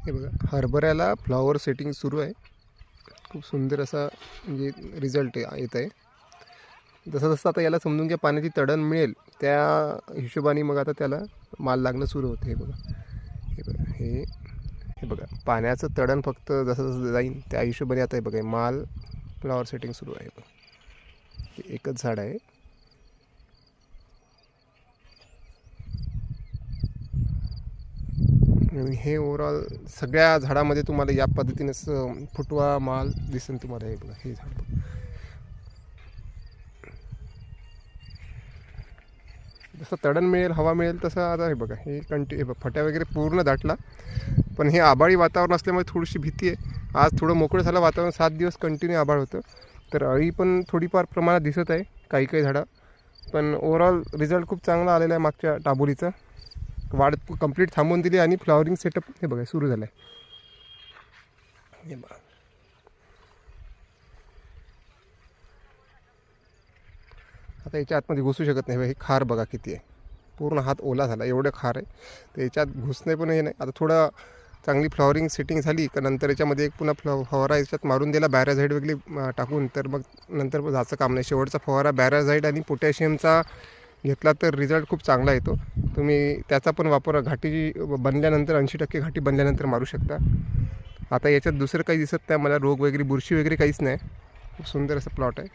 हे बघा, हरभऱ्याला फ्लॉवर सेटिंग सुरू आहे. खूप सुंदर असा म्हणजे रिझल्ट येत आहे. जसं जसं आता याला समजून घ्या पाण्याची तडण मिळेल त्या हिशोबाने मग आता त्याला माल लागणं सुरू होतं. हे बघा, हे बघा, हे बघा, पाण्याचं तडण फक्त जसं जसं जाईल त्या हिशोबाने आता हे बघा माल फ्लॉवर सेटिंग सुरू आहे. हे एकच झाड आहे. आणि हे ओव्हरऑल सगळ्या झाडामध्ये तुम्हाला या पद्धतीनं फुटवा माल दिसेल तुम्हाला. हे बघा, हे झाड बघा. जसं तडण मिळेल हवा मिळेल तसं आता हे बघा हे फट्या वगैरे पूर्ण दाटला. पण हे आभाळी वातावरण असल्यामुळे थोडीशी भीती आहे. आज थोडं मोकळं झालं वातावरण. 7 दिवस कंटिन्यू आभाळ होतं तर अळी पण थोडीफार प्रमाणात दिसत आहे काही काही झाडं. पण ओव्हरऑल रिझल्ट खूप चांगला आलेला आहे. मागच्या टाबोलीचा वाढ कंप्लीट थांबवून दिली आणि फ्लॉवरिंग सेटअप हे बघा सुरू झालं आहे. हे बघा, आता याच्या आतमध्ये घुसू शकत नाही. हे खार बघा किती आहे, पूर्ण हात ओला झाला एवढं खार आहे. तर याच्यात घुसणे पण हे नाही. आता थोडं चांगली फ्लॉवरिंग सेटिंग झाली का नंतर याच्यामध्ये एक पुन्हा फवारा याच्यात मारून दिला बॅराझाईड वगैरे टाकून तर मग नंतर जायचं काम नाही. शेवटचा फवारा बॅराझाईड आणि पोटॅशियमचा घेतला तर रिझल्ट खूप चांगला येतो. तुम्ही त्याचा पण वापर घाटी बनल्यानंतर 80% घाटी बनल्यानंतर मारू शकता. आता याच्यात दुसरं काही दिसत नाही मला, रोग वगैरे बुरशी वगैरे काहीच नाही. खूप सुंदर असं प्लॉट आहे.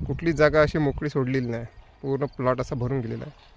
कुठलीच जागा अशी मोकळी सोडलेली नाही. पूर्ण प्लॉट असा भरून गेलेला आहे.